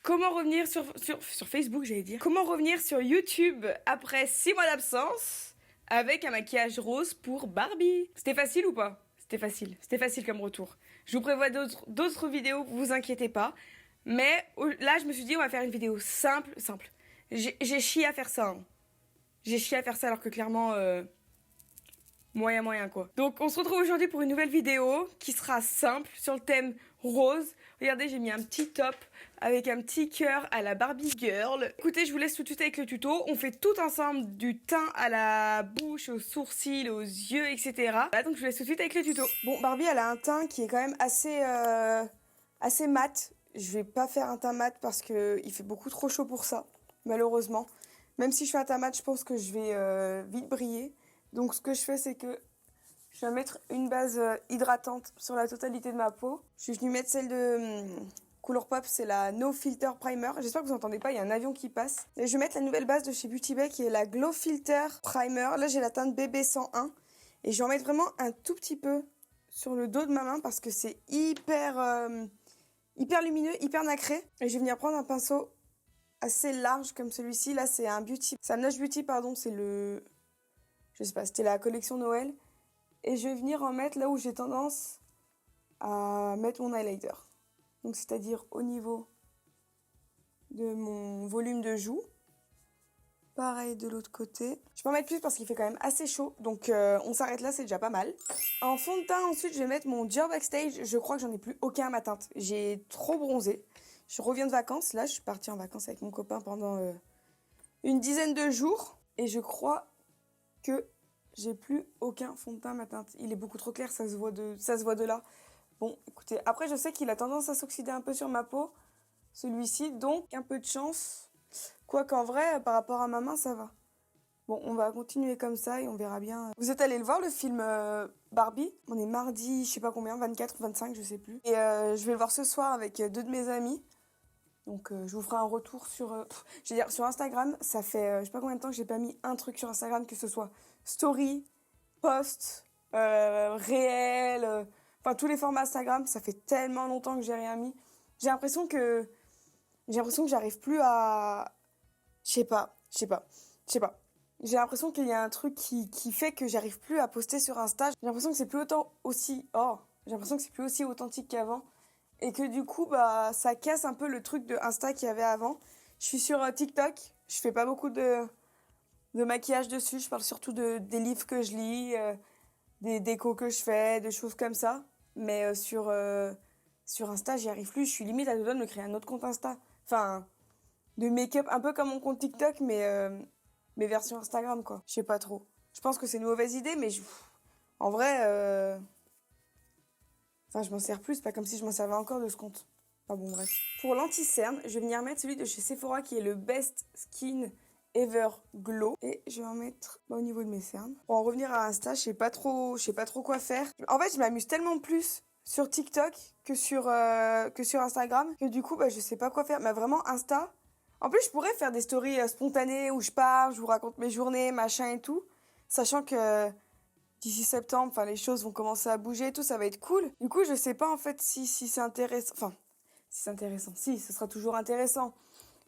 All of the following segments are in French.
Comment revenir sur Facebook, j'allais dire. Comment revenir sur YouTube après 6 mois d'absence avec un maquillage rose pour Barbie. C'était facile ou pas? C'était facile comme retour. Je vous prévois d'autres vidéos, vous inquiétez pas. Mais là, je me suis dit, on va faire une vidéo simple. J'ai chié à faire ça. Hein. J'ai chié à faire ça alors que clairement... moyen quoi. Donc on se retrouve aujourd'hui pour une nouvelle vidéo qui sera simple sur le thème rose. Regardez, j'ai mis un petit top avec un petit cœur à la Barbie Girl. Écoutez, je vous laisse tout de suite avec le tuto. On fait tout ensemble du teint à la bouche, aux sourcils, aux yeux, etc. Voilà, donc je vous laisse tout de suite avec le tuto. Bon, Barbie, elle a un teint qui est quand même assez mat. Je vais pas faire un teint mat parce que il fait beaucoup trop chaud pour ça, malheureusement. Même si je fais un teint mat, je pense que je vais vite briller. Donc ce que je fais, c'est que je vais mettre une base hydratante sur la totalité de ma peau. Je suis venue mettre celle de Colourpop, c'est la No Filter Primer. J'espère que vous n'entendez pas, il y a un avion qui passe. Et je vais mettre la nouvelle base de chez Beauty Bay qui est la Glow Filter Primer. Là, j'ai la teinte BB 101. Et je vais en mettre vraiment un tout petit peu sur le dos de ma main parce que c'est hyper lumineux, hyper nacré. Et je vais venir prendre un pinceau assez large comme celui-ci. Là, c'est un Lush Beauty, pardon, c'est le... Je sais pas, c'était la collection Noël. Et je vais venir en mettre là où j'ai tendance à mettre mon highlighter. Donc c'est-à-dire au niveau de mon volume de joue. Pareil de l'autre côté. Je peux en mettre plus parce qu'il fait quand même assez chaud. Donc on s'arrête là, c'est déjà pas mal. En fond de teint, ensuite, je vais mettre mon Dior Backstage. Je crois que j'en ai plus aucun à ma teinte. J'ai trop bronzé. Je reviens de vacances. Là, je suis partie en vacances avec mon copain pendant une dizaine de jours. Et je crois que j'ai plus aucun fond de teint à ma teinte. Il est beaucoup trop clair, ça se voit de là. Bon, écoutez, après je sais qu'il a tendance à s'oxyder un peu sur ma peau, celui-ci, donc un peu de chance. Quoiqu'en vrai, par rapport à ma main, ça va. Bon, on va continuer comme ça et on verra bien. Vous êtes allé le voir, le film Barbie? On est mardi, je sais pas combien, 24 ou 25, je sais plus. Et je vais le voir ce soir avec deux de mes amis. Donc je vous ferai un retour sur... je veux dire, sur Instagram, ça fait je sais pas combien de temps que j'ai pas mis un truc sur Instagram, que ce soit story, post, réel, enfin tous les formats Instagram, ça fait tellement longtemps que j'ai rien mis. J'ai l'impression que j'arrive plus à... Je sais pas. J'ai l'impression qu'il y a un truc qui fait que j'arrive plus à poster sur Insta. J'ai l'impression que c'est plus aussi authentique qu'avant. Et que du coup, bah, ça casse un peu le truc de Insta qu'il y avait avant. Je suis sur TikTok. Je fais pas beaucoup de maquillage dessus. Je parle surtout des livres que je lis, des décos que je fais, de choses comme ça. Mais sur Insta, j'y arrive plus. Je suis limite à deux doigts de me créer un autre compte Insta. Enfin, de make-up, un peu comme mon compte TikTok, mais version Instagram, quoi. Je sais pas trop. Je pense que c'est une mauvaise idée, mais en vrai... Enfin, je m'en sers plus, c'est pas comme si je m'en servais encore de ce compte. Enfin bon, bref. Pour l'anti-cerne, je vais venir mettre celui de chez Sephora qui est le Best Skin Ever Glow. Et je vais en mettre au niveau de mes cernes. Pour en revenir à Insta, je sais pas trop quoi faire. En fait, je m'amuse tellement plus sur TikTok que sur Instagram que du coup, bah, je sais pas quoi faire. Mais vraiment, Insta... En plus, je pourrais faire des stories spontanées où je pars, je vous raconte mes journées, machin et tout. Sachant que... d'ici septembre, enfin les choses vont commencer à bouger et tout, ça va être cool. Du coup, je sais pas en fait si c'est intéressant. Enfin, si c'est intéressant. Si, ce sera toujours intéressant.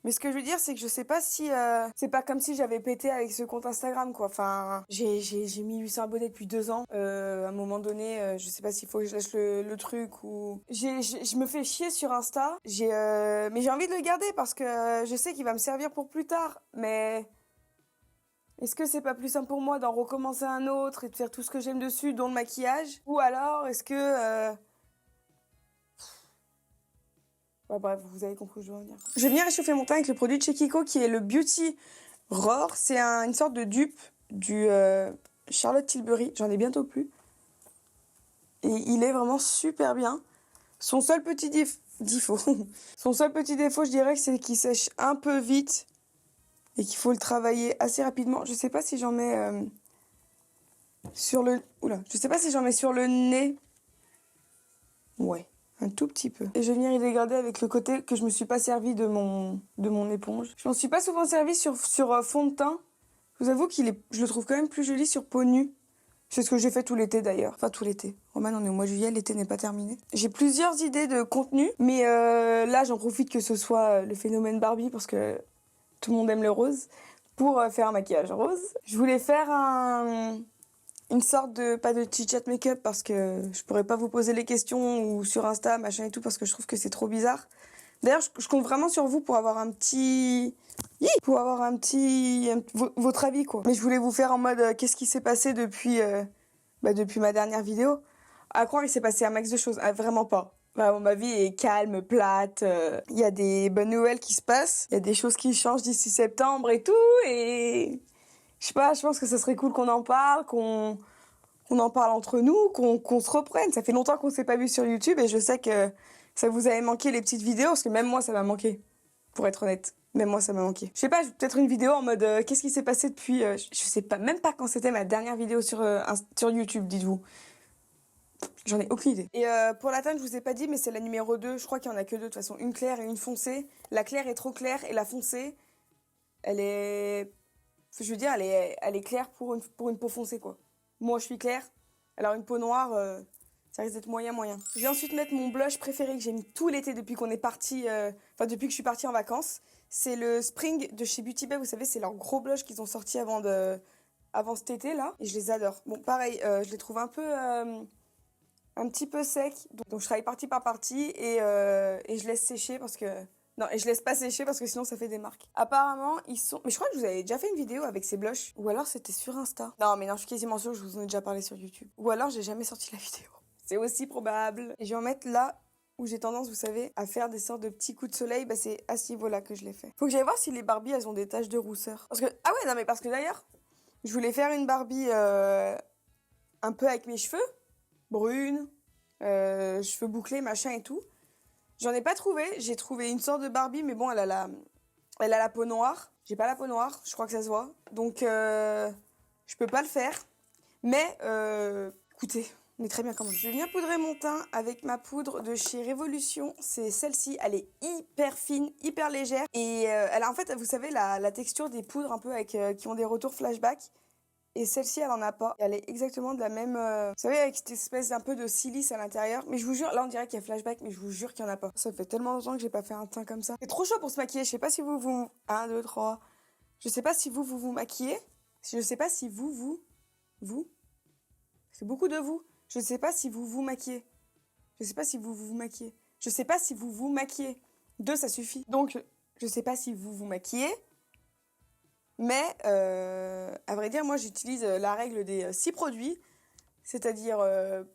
Mais ce que je veux dire, c'est que je sais pas si... c'est pas comme si j'avais pété avec ce compte Instagram, quoi. Enfin, j'ai 1800 abonnés depuis 2 ans. À un moment donné, je sais pas s'il faut que je lâche le truc ou... Je me fais chier sur Insta. Mais j'ai envie de le garder parce que je sais qu'il va me servir pour plus tard. Mais... est-ce que c'est pas plus simple pour moi d'en recommencer un autre et de faire tout ce que j'aime dessus, dont le maquillage? Ou alors, est-ce que... Ouais, bref, vous avez compris où je veux en venir. Je vais venir réchauffer mon teint avec le produit de chez Kiko qui est le Beauty Roar. C'est une sorte de dupe du Charlotte Tilbury. J'en ai bientôt plus. Et il est vraiment super bien. Son seul petit défaut, je dirais que c'est qu'il sèche un peu vite et qu'il faut le travailler assez rapidement. Je sais pas si j'en mets sur le... Oula, je sais pas si j'en mets sur le nez. Ouais, un tout petit peu. Et je vais venir y dégrader avec le côté que je me suis pas servi de mon éponge. Je m'en suis pas souvent servi sur fond de teint. Je vous avoue je le trouve quand même plus joli sur peau nue. C'est ce que j'ai fait tout l'été d'ailleurs. Enfin tout l'été. Roman, on est au mois de juillet, l'été n'est pas terminé. J'ai plusieurs idées de contenu, mais là j'en profite que ce soit le phénomène Barbie parce que tout le monde aime le rose, pour faire un maquillage rose. Je voulais faire une sorte de, pas de chit-chat make-up parce que je pourrais pas vous poser les questions ou sur Insta, machin et tout, parce que je trouve que c'est trop bizarre. D'ailleurs, je compte vraiment sur vous pour avoir un petit... votre avis, quoi. Mais je voulais vous faire en mode, qu'est-ce qui s'est passé depuis ma dernière vidéo. À croire, il s'est passé un max de choses. Ah, vraiment pas. Bah, ma vie est calme, plate. Il y a des bonnes nouvelles qui se passent. Il y a des choses qui changent d'ici septembre et tout. Et je sais pas, je pense que ça serait cool qu'on en parle, qu'on en parle entre nous, qu'on se reprenne. Ça fait longtemps qu'on s'est pas vu sur YouTube et je sais que ça vous avait manqué les petites vidéos parce que même moi, ça m'a manqué. Pour être honnête. Même moi, ça m'a manqué. Je sais pas, peut-être une vidéo en mode qu'est-ce qui s'est passé depuis... je sais pas, même pas quand c'était ma dernière vidéo sur YouTube, dites-vous. J'en ai aucune idée. Et pour la teinte, je vous ai pas dit, mais c'est la numéro 2. Je crois qu'il y en a que deux, de toute façon. Une claire et une foncée. La claire est trop claire et la foncée, elle est... Je veux dire, elle est claire pour une peau foncée, quoi. Moi, je suis claire. Alors, une peau noire, ça risque d'être moyen. Je vais ensuite mettre mon blush préféré que j'ai mis tout l'été depuis qu'on est parti... depuis que je suis partie en vacances. C'est le Spring de chez Beauty Bay. Vous savez, c'est leur gros blush qu'ils ont sorti avant cet été, là. Et je les adore. Bon, pareil, je les trouve un petit peu sec, donc je travaille partie par partie et je laisse sécher parce que... Non, et je laisse pas sécher parce que sinon ça fait des marques. Apparemment, ils sont... Mais je crois que je vous avais déjà fait une vidéo avec ces blushs. Ou alors c'était sur Insta. Non, mais non, je suis quasiment sûre que je vous en ai déjà parlé sur YouTube. Ou alors j'ai jamais sorti la vidéo. C'est aussi probable. Et je vais en mettre là où j'ai tendance, vous savez, à faire des sortes de petits coups de soleil. Bah c'est à ce niveau-là que je l'ai fait. Faut que j'aille voir si les Barbies, elles ont des taches de rousseur. Parce que... Ah ouais, non, mais parce que d'ailleurs, je voulais faire une Barbie un peu avec mes cheveux. Brune, cheveux bouclés, machin et tout. J'en ai pas trouvé. J'ai trouvé une sorte de Barbie, mais bon, elle a la peau noire. J'ai pas la peau noire, je crois que ça se voit. Donc, je peux pas le faire. Mais, écoutez, on est très bien quand même. Je viens poudrer mon teint avec ma poudre de chez Révolution. C'est celle-ci. Elle est hyper fine, hyper légère. Et elle a en fait, vous savez, la texture des poudres un peu avec qui ont des retours flashback. Et celle-ci, elle en a pas. Elle est exactement de la même... Vous savez, avec cette espèce d'un peu de silice à l'intérieur. Mais je vous jure, là, on dirait qu'il y a flashback, mais je vous jure qu'il y en a pas. Ça fait tellement longtemps que j'ai pas fait un teint comme ça. C'est trop chaud pour se maquiller. Je sais pas si vous... 1, 2, 3... Je sais pas si vous maquillez. Je sais pas si vous... C'est beaucoup de vous. Je sais pas si vous maquillez. Je sais pas si vous maquillez. Je sais pas si vous maquillez. 2, ça suffit. Donc, je sais pas si vous maquillez. Mais, à vrai dire, moi, j'utilise la règle des 6 produits, c'est-à-dire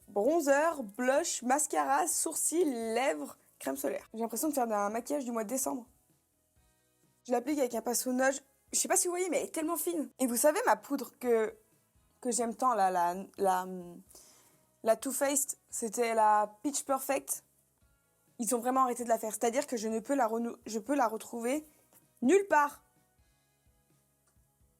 bronzer, blush, mascara, sourcils, lèvres, crème solaire. J'ai l'impression de faire un maquillage du mois de décembre. Je l'applique avec un pinceau Nudge. Je sais pas si vous voyez, mais elle est tellement fine. Et vous savez, ma poudre que j'aime tant, la Too Faced, c'était la Peach Perfect. Ils ont vraiment arrêté de la faire. C'est-à-dire que je peux la retrouver nulle part.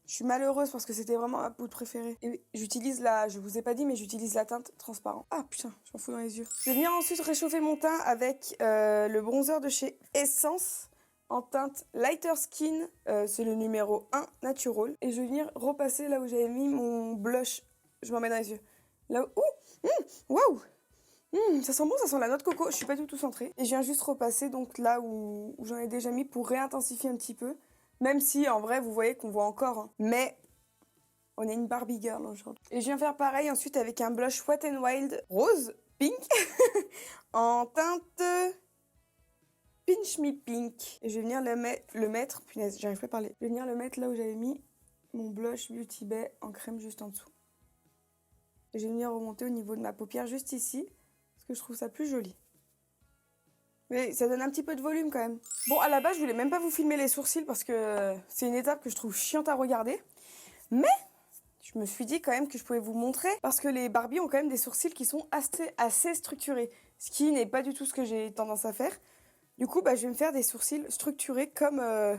Je suis malheureuse parce que c'était vraiment ma poudre préférée. Et j'utilise je vous ai pas dit, mais j'utilise la teinte transparent. Ah putain, je m'en fous dans les yeux. Je vais venir ensuite réchauffer mon teint avec le bronzer de chez Essence en teinte Lighter Skin. C'est le numéro 1 Natural. Et je vais venir repasser là où j'avais mis mon blush. Je m'en mets dans les yeux. Là où... Waouh, ça sent bon, ça sent la noix de coco. Je suis pas du tout centrée. Et je viens juste repasser donc là où j'en ai déjà mis pour réintensifier un petit peu. Même si, en vrai, vous voyez qu'on voit encore. Hein. Mais on est une Barbie girl aujourd'hui. Et je viens faire pareil ensuite avec un blush Wet n Wild rose, pink, en teinte Pinch Me Pink. Et je vais venir le mettre... Punaise, j'arrive pas à parler. Je vais venir le mettre là où j'avais mis mon blush Beauty Bay en crème juste en dessous. Et je vais venir remonter au niveau de ma paupière juste ici. Parce que je trouve ça plus joli. Mais ça donne un petit peu de volume quand même. Bon, à la base, je voulais même pas vous filmer les sourcils parce que c'est une étape que je trouve chiante à regarder. Mais je me suis dit quand même que je pouvais vous montrer parce que les Barbies ont quand même des sourcils qui sont assez structurés. Ce qui n'est pas du tout ce que j'ai tendance à faire. Du coup, je vais me faire des sourcils structurés comme à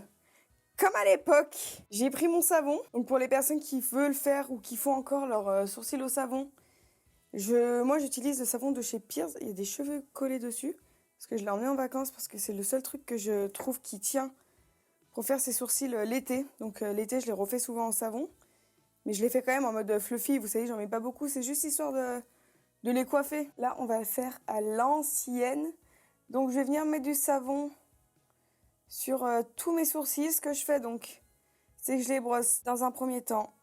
l'époque. J'ai pris mon savon. Donc pour les personnes qui veulent faire ou qui font encore leurs sourcils au savon, moi j'utilise le savon de chez Pierce. Il y a des cheveux collés dessus. Parce que je l'ai emmené en vacances parce que c'est le seul truc que je trouve qui tient pour faire ses sourcils l'été. Donc l'été, je les refais souvent en savon. Mais je les fais quand même en mode fluffy, vous savez, j'en mets pas beaucoup, c'est juste histoire de les coiffer. Là, on va le faire à l'ancienne. Donc, je vais venir mettre du savon sur tous mes sourcils. Ce que je fais, donc, c'est que je les brosse dans un premier temps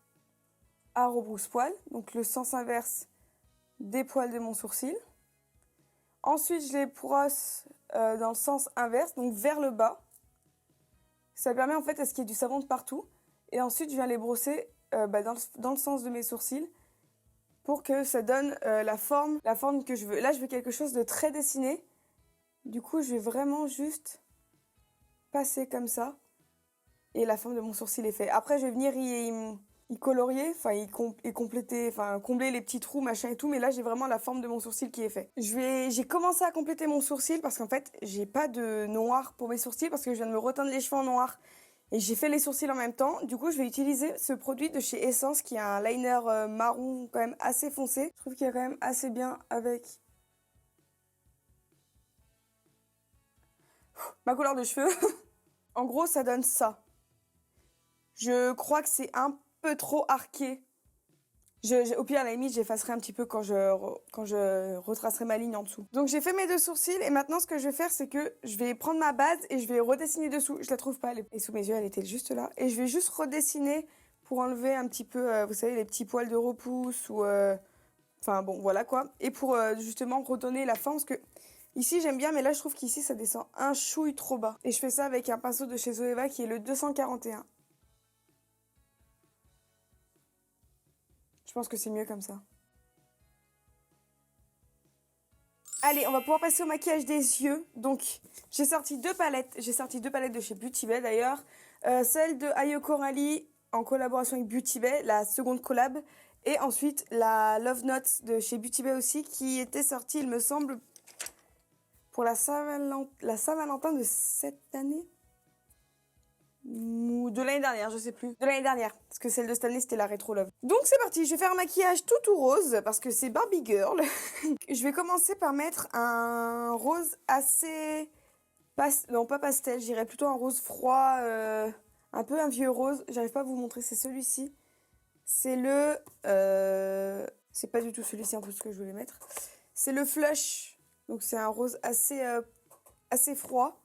à rebrousse-poil, donc le sens inverse des poils de mon sourcil. Ensuite, je les brosse dans le sens inverse, donc vers le bas. Ça permet en fait à ce qu'il y ait du savon de partout. Et ensuite, je viens les brosser dans le sens de mes sourcils pour que ça donne la forme que je veux. Là, je veux quelque chose de très dessiné. Du coup, je vais vraiment juste passer comme ça. Et la forme de mon sourcil est faite. Après, je vais venir y colorier, enfin, y compléter, enfin, combler les petits trous, machin et tout. Mais là, j'ai vraiment la forme de mon sourcil qui est fait. J'ai commencé à compléter mon sourcil parce qu'en fait, j'ai pas de noir pour mes sourcils parce que je viens de me reteindre les cheveux en noir. Et j'ai fait les sourcils en même temps. Du coup, je vais utiliser ce produit de chez Essence qui a un liner marron quand même assez foncé. Je trouve qu'il est quand même assez bien avec ma couleur de cheveux. En gros, ça donne ça. Je crois que c'est un peu trop arqué. Au pire, à la limite, j'effacerai un petit peu quand je retracerai ma ligne en dessous. Donc, j'ai fait mes 2 sourcils et maintenant, ce que je vais faire, c'est que je vais prendre ma base et je vais redessiner dessous. Je la trouve pas, et sous mes yeux, elle était juste là. Et je vais juste redessiner pour enlever un petit peu, vous savez, les petits poils de repousse ou... Enfin, bon, voilà quoi. Et pour justement redonner la forme, parce que ici, j'aime bien, mais là, je trouve qu'ici, ça descend un chouille trop bas. Et je fais ça avec un pinceau de chez Zoeva qui est le 241. Je pense que c'est mieux comme ça. Allez, on va pouvoir passer au maquillage des yeux. Donc, j'ai sorti 2 palettes. J'ai sorti 2 palettes de chez Beauty Bay d'ailleurs. Celle de Ayo Coralie en collaboration avec Beauty Bay, la seconde collab. Et ensuite, la Love Note de chez Beauty Bay aussi, qui était sortie, il me semble, pour la Saint-Valentin de cette année. Ou de l'année dernière, je sais plus. De l'année dernière, parce que celle de cette année, c'était la Retro Love. Donc c'est parti, je vais faire un maquillage tout rose, parce que c'est Barbie Girl. Je vais commencer par mettre un rose assez... Non, pas pastel, j'irais plutôt un rose froid, un peu un vieux rose. J'arrive pas à vous montrer, c'est celui-ci. C'est le... C'est pas du tout celui-ci en plus que je voulais mettre. C'est le Flush, donc c'est un rose assez froid.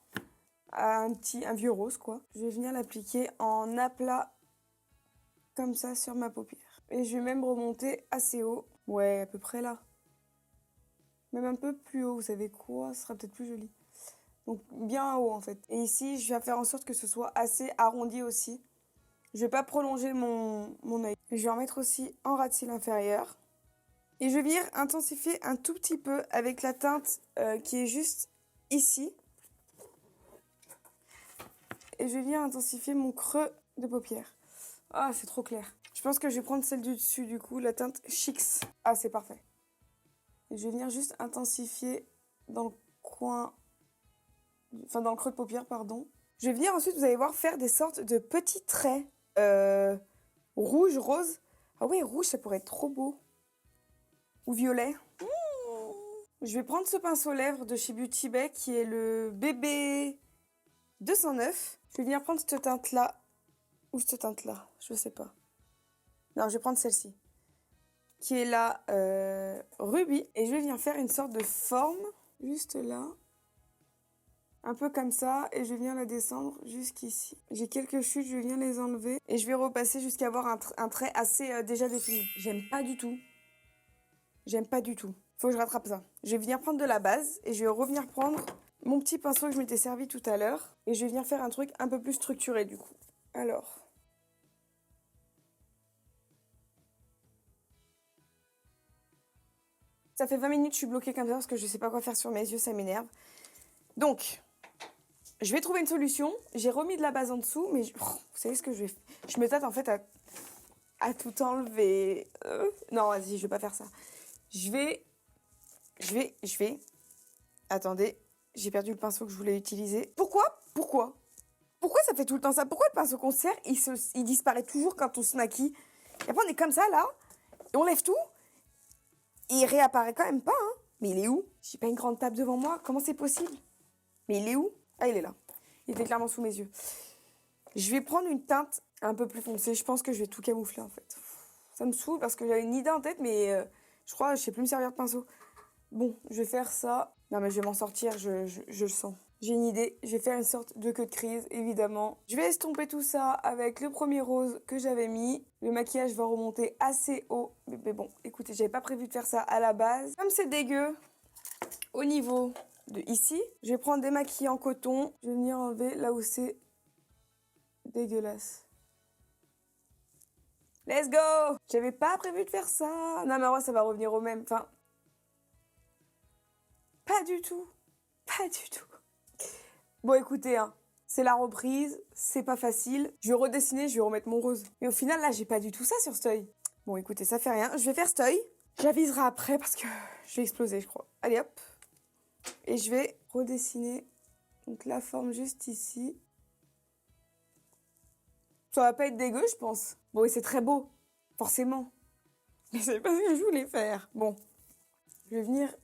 Un vieux rose quoi. Je vais venir l'appliquer en aplat comme ça sur ma paupière. Et je vais même remonter assez haut. Ouais, à peu près là. Même un peu plus haut, vous savez quoi? Ce sera peut-être plus joli. Donc bien haut en fait. Et ici, je vais faire en sorte que ce soit assez arrondi aussi. Je vais pas prolonger mon œil. Je vais en mettre aussi en ras de cils inférieur. Et je vais venir intensifier un tout petit peu avec la teinte qui est juste ici. Et je vais venir intensifier mon creux de paupière. Ah, c'est trop clair. Je pense que je vais prendre celle du dessus, du coup, la teinte Chix. Ah, c'est parfait. Et je vais venir juste intensifier dans le coin... Enfin, dans le creux de paupière, pardon. Je vais venir ensuite, vous allez voir, faire des sortes de petits traits rouge, rose. Ah ouais, rouge, ça pourrait être trop beau. Ou violet. Je vais prendre ce pinceau lèvres de chez Beauty Bay, qui est le bébé 209. Je vais venir prendre cette teinte-là. Ou cette teinte-là, je sais pas. Non, je vais prendre celle-ci. Qui est la rubis. Et je vais venir faire une sorte de forme, juste là. Un peu comme ça. Et je vais venir la descendre jusqu'ici. J'ai quelques chutes, je viens les enlever. Et je vais repasser jusqu'à avoir un trait assez déjà défini. J'aime pas du tout. J'aime pas du tout. Faut que je rattrape ça. Je vais venir prendre de la base. Et je vais revenir prendre mon petit pinceau que je m'étais servi tout à l'heure. Et je vais venir faire un truc un peu plus structuré du coup. Alors... Ça fait 20 minutes que je suis bloquée comme ça parce que je sais pas quoi faire sur mes yeux, ça m'énerve. Donc, je vais trouver une solution. J'ai remis de la base en dessous, mais vous savez ce que je vais faire? Je me tâte en fait à tout enlever. Non, vas-y, je vais pas faire ça. Je vais... Attendez, j'ai perdu le pinceau que je voulais utiliser. Pourquoi ça fait tout le temps ça? Pourquoi le pinceau qu'on sert, il disparaît toujours quand on se maquille? Et après, on est comme ça, là, et on lève tout. Et il réapparaît quand même pas, hein. Mais il est où? J'ai pas une grande table devant moi. Comment c'est possible? Mais il est où? Ah, il est là. Il était clairement sous mes yeux. Je vais prendre une teinte un peu plus foncée. Je pense que je vais tout camoufler, en fait. Ça me saoule parce que j'avais une idée en tête, mais je crois que je sais plus me servir de pinceau. Bon, je vais faire ça. Non, mais je vais m'en sortir, je le sens. J'ai une idée, je vais faire une sorte de queue de crise, évidemment. Je vais estomper tout ça avec le premier rose que j'avais mis. Le maquillage va remonter assez haut. Mais bon, écoutez, j'avais pas prévu de faire ça à la base. Comme c'est dégueu, au niveau de ici, je vais prendre des maquillis en coton. Je vais venir enlever là où c'est dégueulasse. Let's go! J'avais pas prévu de faire ça. Non, mais en vrai, ça va revenir au même. Enfin, pas du tout. Pas du tout. Bon, écoutez, hein, c'est la reprise. C'est pas facile. Je vais redessiner, je vais remettre mon rose. Mais au final, là, j'ai pas du tout ça sur cet œil. Bon, écoutez, ça fait rien. Je vais faire cet œil. J'aviserai après parce que je vais exploser, je crois. Allez, hop. Et je vais redessiner donc la forme juste ici. Ça va pas être dégueu, je pense. Bon, et c'est très beau, forcément. Mais c'est pas ce que je voulais faire. Bon, je vais venir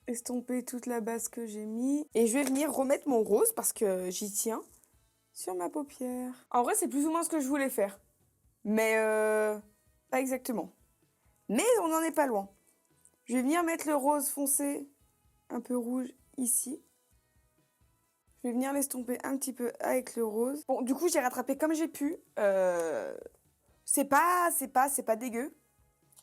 estomper toute la base que j'ai mis. Et je vais venir remettre mon rose parce que j'y tiens sur ma paupière. En vrai, c'est plus ou moins ce que je voulais faire. Mais pas exactement. Mais on n'en est pas loin. Je vais venir mettre le rose foncé, un peu rouge, ici. Je vais venir l'estomper un petit peu avec le rose. Bon, du coup, j'ai rattrapé comme j'ai pu. C'est pas dégueu.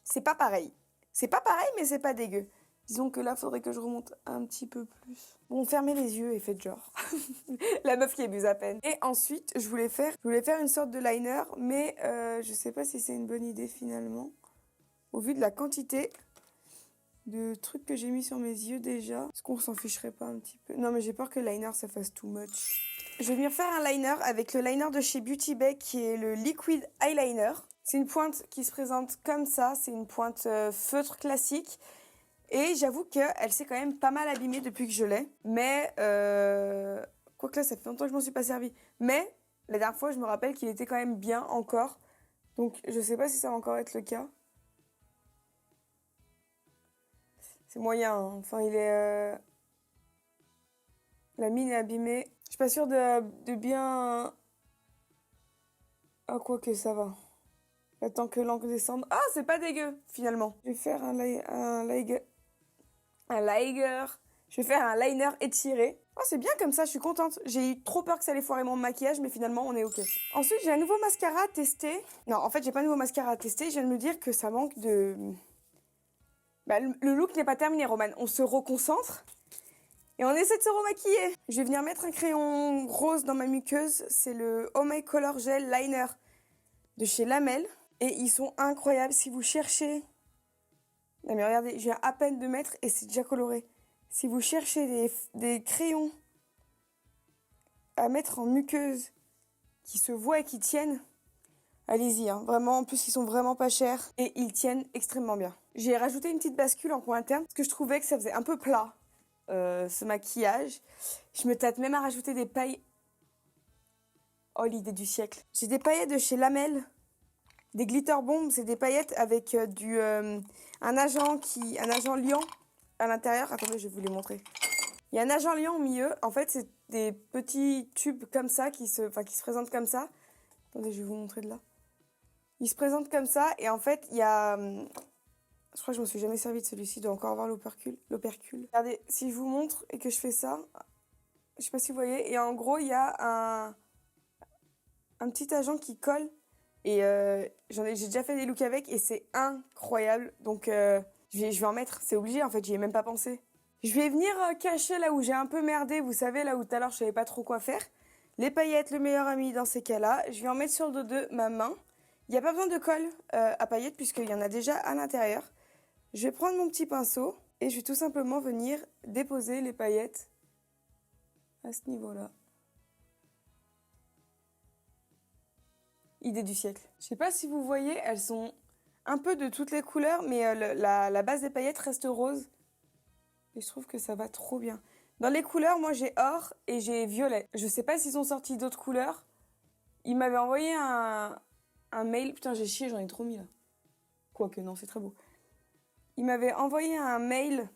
C'est pas pareil. C'est pas pareil, mais c'est pas dégueu. Disons que là, faudrait que je remonte un petit peu plus. Bon, fermez les yeux et faites genre. La meuf qui abuse à peine. Et ensuite, je voulais faire une sorte de liner, mais je sais pas si c'est une bonne idée finalement. Au vu de la quantité de trucs que j'ai mis sur mes yeux déjà. Est-ce qu'on s'en ficherait pas un petit peu? Non, mais j'ai peur que le liner, ça fasse too much. Je vais venir faire un liner avec le liner de chez Beauty Bay qui est le Liquid Eyeliner. C'est une pointe qui se présente comme ça. C'est une pointe feutre classique. Et j'avoue qu'elle s'est quand même pas mal abîmée depuis que je l'ai. Mais, quoique là, ça fait longtemps que je m'en suis pas servi. Mais, la dernière fois, je me rappelle qu'il était quand même bien encore. Donc, je sais pas si ça va encore être le cas. C'est moyen, hein. Enfin, il est... La mine est abîmée. Je suis pas sûre de bien... Ah, quoi que ça va. J'attends que l'encre descende. Ah, c'est pas dégueu, finalement. Je vais faire un liner. Je vais faire un liner étiré. Oh, c'est bien comme ça, je suis contente. J'ai eu trop peur que ça allait foirer mon maquillage, mais finalement, on est OK. Ensuite, j'ai un nouveau mascara à tester. Non, en fait, j'ai pas un nouveau mascara à tester. Je viens de me dire que ça manque de... Bah, le look n'est pas terminé, Romane. On se reconcentre et on essaie de se remaquiller. Je vais venir mettre un crayon rose dans ma muqueuse. C'est le Oh My Color Gel Liner de chez Lamel. Et ils sont incroyables. Si vous cherchez... Non mais regardez, je viens à peine de mettre et c'est déjà coloré. Si vous cherchez des crayons à mettre en muqueuse qui se voient et qui tiennent, allez-y, hein. Vraiment, en plus ils sont vraiment pas chers et ils tiennent extrêmement bien. J'ai rajouté une petite bascule en coin interne parce que je trouvais que ça faisait un peu plat, ce maquillage. Je me tâte même à rajouter des paillettes. Oh, l'idée du siècle. J'ai des paillettes de chez Lamel. Des glitter bombs, c'est des paillettes avec un agent liant à l'intérieur. Attendez, je vais vous les montrer. Il y a un agent liant au milieu. En fait, c'est des petits tubes comme ça qui se présentent comme ça. Attendez, je vais vous montrer de là. Ils se présentent comme ça et en fait, il y a... Je crois que je me suis jamais servi de celui-ci. Il doit encore avoir l'opercule. Regardez, si je vous montre et que je fais ça, je sais pas si vous voyez. Et en gros, il y a un petit agent qui colle. Et j'ai déjà fait des looks avec et c'est incroyable. Donc je vais en mettre, c'est obligé en fait, j'y ai même pas pensé. Je vais venir cacher là où j'ai un peu merdé, vous savez, là où tout à l'heure je savais pas trop quoi faire. Les paillettes, le meilleur ami dans ces cas-là. Je vais en mettre sur le dos de ma main. Il n'y a pas besoin de colle à paillettes puisqu'il y en a déjà à l'intérieur. Je vais prendre mon petit pinceau et je vais tout simplement venir déposer les paillettes à ce niveau-là. Idée du siècle. Je sais pas si vous voyez, elles sont un peu de toutes les couleurs, mais la base des paillettes reste rose. Et je trouve que ça va trop bien. Dans les couleurs, moi j'ai or et j'ai violet. Je sais pas s'ils ont sorti d'autres couleurs. Ils m'avaient envoyé un mail. Putain, j'ai chié, j'en ai trop mis là. Quoique non, c'est très beau. Ils m'avaient envoyé un mail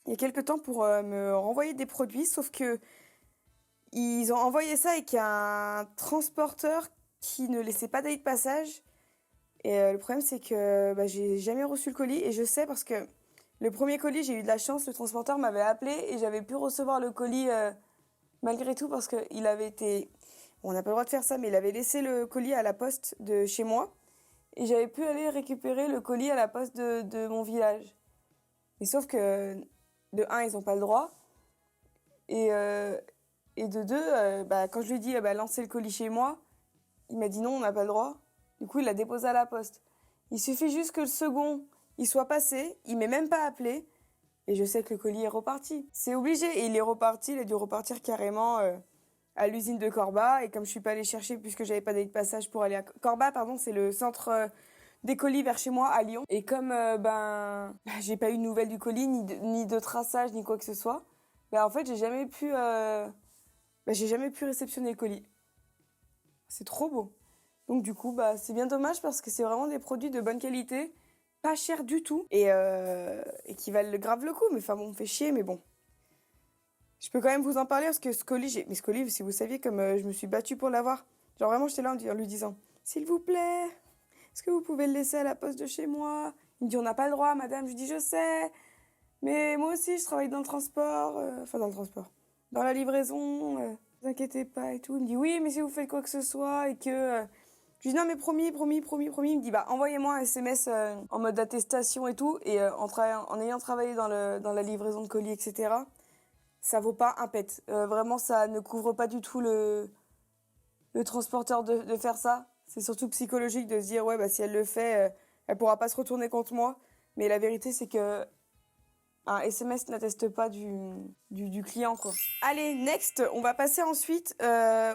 il y a quelques temps pour me renvoyer des produits, sauf que ils ont envoyé ça avec un transporteur qui ne laissait pas d'avis de passage. Et le problème, c'est que j'ai jamais reçu le colis. Et je sais parce que le premier colis, j'ai eu de la chance. Le transporteur m'avait appelé et j'avais pu recevoir le colis malgré tout parce qu'il avait été... On n'a pas le droit de faire ça, mais il avait laissé le colis à la poste de chez moi. Et j'avais pu aller récupérer le colis à la poste de mon village. Et sauf que, de un, ils n'ont pas le droit. Et de deux, quand je lui ai dit lancez le colis chez moi, il m'a dit non, on n'a pas le droit. Du coup, il l'a déposé à la poste. Il suffit juste que le second, il soit passé, il m'ait même pas appelé, et je sais que le colis est reparti. C'est obligé, et il est reparti, il a dû repartir carrément à l'usine de Corba, et comme je suis pas allée chercher puisque j'avais pas d'aide de passage pour aller à Corba, pardon, c'est le centre des colis vers chez moi à Lyon. Et comme j'ai pas eu de nouvelles du colis, ni de traçage, ni quoi que ce soit, en fait, j'ai jamais pu réceptionner le colis. C'est trop beau. Donc du coup, c'est bien dommage parce que c'est vraiment des produits de bonne qualité, pas cher du tout, et qui valent grave le coup. Mais enfin bon, on me fait chier, mais bon. Je peux quand même vous en parler parce que ce colis, si vous saviez comme je me suis battue pour l'avoir. Genre vraiment, j'étais là en lui disant, s'il vous plaît, est-ce que vous pouvez le laisser à la poste de chez moi? Il me dit, on n'a pas le droit, madame. Je dis, je sais, mais moi aussi, je travaille dans le transport, dans la livraison, ne vous inquiétez pas et tout. Il me dit, oui, mais si vous faites quoi que ce soit et que... Je dis, non, mais promis. Il me dit, envoyez-moi un SMS en mode attestation et tout. Et en ayant travaillé dans la livraison de colis, etc., ça vaut pas un pet. Vraiment, ça ne couvre pas du tout le transporteur de faire ça. C'est surtout psychologique de se dire, ouais, si elle le fait, elle pourra pas se retourner contre moi. Mais la vérité, c'est que un SMS n'atteste pas du client, quoi. Allez, next, on va passer ensuite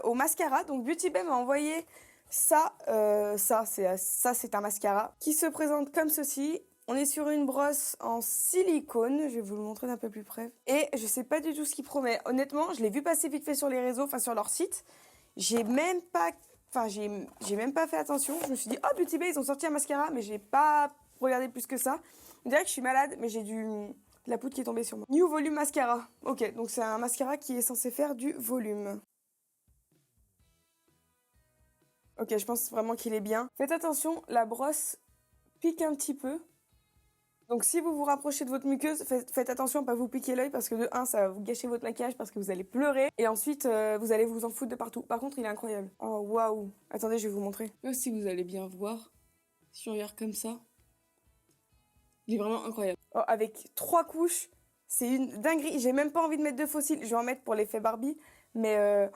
au mascara. Donc Beauty Bay m'a envoyé ça. C'est un mascara qui se présente comme ceci. On est sur une brosse en silicone. Je vais vous le montrer d'un peu plus près. Et je sais pas du tout ce qu'il promet. Honnêtement, je l'ai vu passer vite fait sur les réseaux, sur leur site. J'ai même pas fait attention. Je me suis dit, oh, Beauty Bay, ils ont sorti un mascara, mais j'ai pas regardé plus que ça. On dirait que je suis malade, mais j'ai de la poudre qui est tombée sur moi. New Volume Mascara. Ok, donc c'est un mascara qui est censé faire du volume. Ok, je pense vraiment qu'il est bien. Faites attention, la brosse pique un petit peu. Donc si vous vous rapprochez de votre muqueuse, faites attention à ne pas vous piquer l'œil parce que de 1, ça va vous gâcher votre maquillage parce que vous allez pleurer. Et ensuite, vous allez vous en foutre de partout. Par contre, il est incroyable. Oh, waouh. Attendez, je vais vous montrer. Je sais pas si vous allez bien voir. Si on regarde comme ça. Il est vraiment incroyable. Oh, avec 3 couches, c'est une dinguerie. J'ai même pas envie de mettre de fossiles. Je vais en mettre pour l'effet Barbie. Mais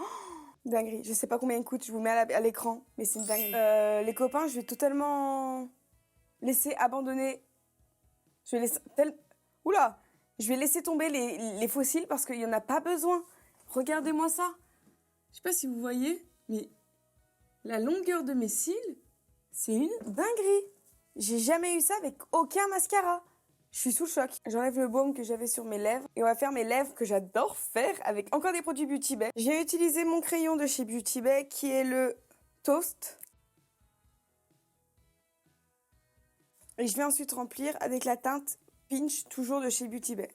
dinguerie. Je sais pas combien il coûte. Je vous mets à l'écran. Mais c'est une dinguerie. Les copains, je vais totalement laisser abandonner... Je vais laisser tomber les fossiles parce qu'il n'y en a pas besoin. Regardez-moi ça. Je sais pas si vous voyez, mais la longueur de mes cils, c'est une dinguerie. J'ai jamais eu ça avec aucun mascara. Je suis sous le choc. J'enlève le baume que j'avais sur mes lèvres et on va faire mes lèvres que j'adore faire avec encore des produits Beauty Bay. J'ai utilisé mon crayon de chez Beauty Bay qui est le Toast. Et je vais ensuite remplir avec la teinte Pinch, toujours de chez Beauty Bay.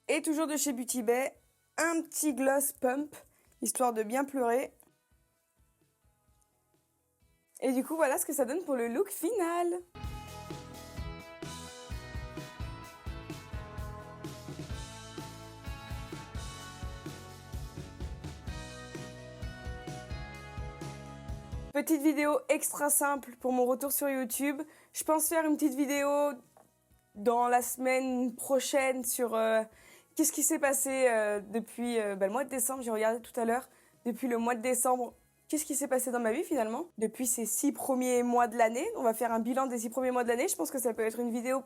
Et toujours de chez Beauty Bay, un petit gloss pump, histoire de bien pleurer. Et du coup, voilà ce que ça donne pour le look final. Petite vidéo extra simple pour mon retour sur YouTube. Je pense faire une petite vidéo dans la semaine prochaine sur qu'est-ce qui s'est passé depuis le mois de décembre. J'ai regardé tout à l'heure. Depuis le mois de décembre, qu'est-ce qui s'est passé dans ma vie finalement? Depuis ces 6 premiers mois de l'année. On va faire un bilan des 6 premiers mois de l'année. Je pense que ça peut être une vidéo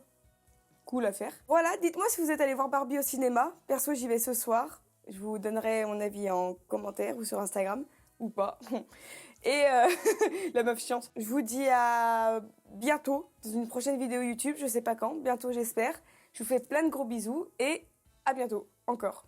cool à faire. Voilà, dites-moi si vous êtes allé voir Barbie au cinéma. Perso, j'y vais ce soir. Je vous donnerai mon avis en commentaire ou sur Instagram. Ou pas. Et la meuf chiante. Je vous dis à bientôt dans une prochaine vidéo YouTube. Je sais pas quand. Bientôt, j'espère. Je vous fais plein de gros bisous et à bientôt. Encore.